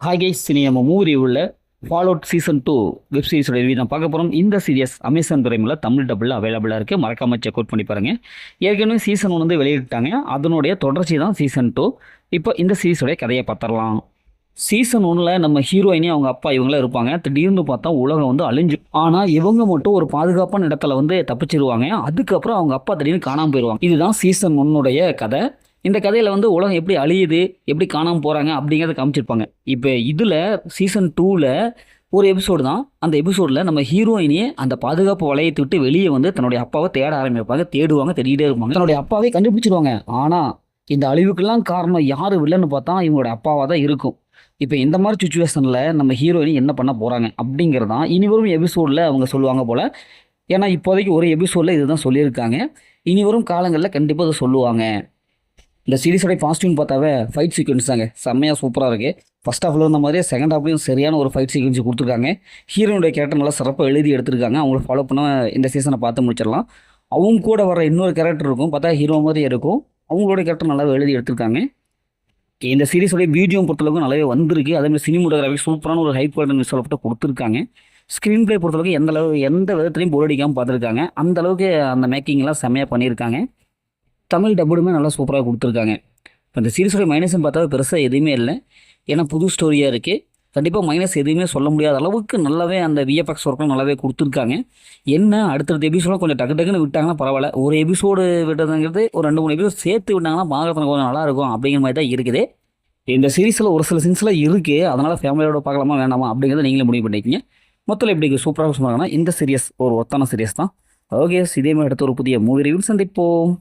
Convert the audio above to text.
Hi guys, இனி நம்ம movie உள்ள ஃபால் அவுட் சீசன் 2 வெப் சீரிஸோட ரிவ்யூ தான் பார்க்க போகிறோம். இந்த சீரியஸ் அமேசான் பிரைமில் தமிழ் டபுளில் அவைலபிளாக இருக்குது. மறக்காமல் செக் அவுட் பண்ணி பாருங்கள். ஏற்கனவே சீசன் 1 வந்து வெளியிட்டாங்க. அதனுடைய தொடர்ச்சி தான் சீசன் 2. இப்போ இந்த சீரிஸோடைய கதையை பார்த்துடலாம். சீசன் 1ல் நம்ம ஹீரோயினே அவங்க அப்பா இவங்களாம் இருப்பாங்க. திடீர்னு பார்த்தா உலகம் வந்து அழிஞ்சு, ஆனால் இவங்க மட்டும் ஒரு பாதுகாப்பான இடத்துல வந்து தப்பிச்சிருவாங்க. அதுக்கப்புறம் அவங்க அப்பா திடீர்னு காணாமல் போயிடுவாங்க. இதுதான் சீசன் 1னுடைய கதை. இந்த கதையில் வந்து உலகம் எப்படி அழியுது, எப்படி காணாமல் போகிறாங்க அப்படிங்கிறத காமிச்சிருப்பாங்க. இப்போ இதில் சீசன் 2ல் ஒரு எபிசோடு தான். அந்த எபிசோடில் நம்ம ஹீரோயினியே அந்த பாதுகாப்பு வளையத்தை விட்டு வெளியே வந்து தன்னுடைய அப்பாவை தேட ஆரம்பிப்பாங்க. தேடிட்டே இருப்பாங்க. தன்னுடைய அப்பாவை கண்டுபிடிச்சிருவாங்க. ஆனால் இந்த அழிவுக்கெல்லாம் காரணம் யார் வில்லன்னு பார்த்தா இவங்களோட அப்பாவாக தான் இருக்கும். இப்போ இந்த மாதிரி சுச்சுவேஷனில் நம்ம ஹீரோயினி என்ன பண்ண போகிறாங்க அப்படிங்கிறது தான் இனி வரும் எபிசோடில் அவங்க சொல்லுவாங்க போல். ஏன்னா இப்போதைக்கு ஒரு எபிசோடில் இதுதான் சொல்லியிருக்காங்க. இனி வரும் காலங்களில் கண்டிப்பாக அதை சொல்லுவாங்க. இந்த சீரிஸோட பாசிட்டிவ்னு பார்த்தாவே ஃபைட் சீக்வன்ஸ் தாங்க செம்மையாக சூப்பராக இருக்குது. ஃபர்ஸ்ட் ஹாஃபில் இருந்த மாதிரியே செகண்ட் ஹாஃப்லையும் சரியான ஒரு ஃபைட் சீக்வன்ஸ் கொடுத்துருக்காங்க. ஹீரோனுடைய கேரக்டர் நல்லா சிறப்பாக எழுதி எடுத்திருக்காங்க. அவங்கள ஃபாலோ பண்ண இந்த சீசனை பார்த்து முடிச்சிடலாம். அவங்க கூட வர இன்னொரு கேரக்டர் இருக்கும், பார்த்தா ஹீரோ மாதிரி இருக்கும். அவங்களோட கேரக்டர் நல்லாவே எழுதி எடுத்திருக்காங்க. இந்த சீரிஸோடைய வீடியோ பொறுத்தளவுக்கு நல்லாவே வந்திருக்கு. அதேமாதிரி சினிமோட்டோகிராஃபி சூப்பரான ஒரு ஹை குவாலிட்டி விசுவல் கொடுத்துருக்காங்க. ஸ்க்ரீன் பிளே பொறுத்தளவுக்கு எந்த விதத்துலையும் போர் அடிக்காமல் பார்த்துருக்காங்க. அந்தளவுக்கு அந்த மேக்கிங்லாம் செம்மையாக பண்ணியிருக்காங்க. தமிழ் டப்புடுமே நல்லா சூப்பராக கொடுத்துருக்காங்க. இப்போ இந்த சீரிஸோட மைனஸ்ன்னு பார்த்தா பெருசாக எதுவுமே இல்லை. ஏன்னா புது ஸ்டோரியாக இருக்குது. கண்டிப்பாக மைனஸ் எதுவுமே சொல்ல முடியாத அளவுக்கு நல்லாவே அந்த விஎஃப்எக்ஸ் ஒர்க்லாம் நல்லாவே கொடுத்துருக்காங்க. என்ன அடுத்தடுத்த எபிசோடெலாம் கொஞ்சம் டக்குன்னு விட்டாங்கன்னா பரவாயில்ல. ஒரு எபிசோடு விட்டதுங்கிறது ஒரு 2-3 எபிசோட் சேர்த்து விட்டாங்கன்னா பார்க்கறதுக்கு கொஞ்சம் நல்லாயிருக்கும் அப்படிங்கிற மாதிரி தான் இருக்குது. இந்த சீரிஸில் ஒரு சில சீன்ஸ்லாம் இருக்குது. அதனால் ஃபேமிலியோட பார்க்கலாமா வேண்டாமா அப்படிங்கிறத நீங்களே முடிவு பண்ணிக்கிங்க. மொத்தத்தில் எப்படி சூப்பராக சொன்னாங்கன்னா இந்த சீரியஸ் ஒரு ஒத்தான சீரியஸ் தான். ஓகே, இதே மாதிரி அடுத்த ஒரு புதிய மூவி ரிவ்யூ சந்திப்போம்.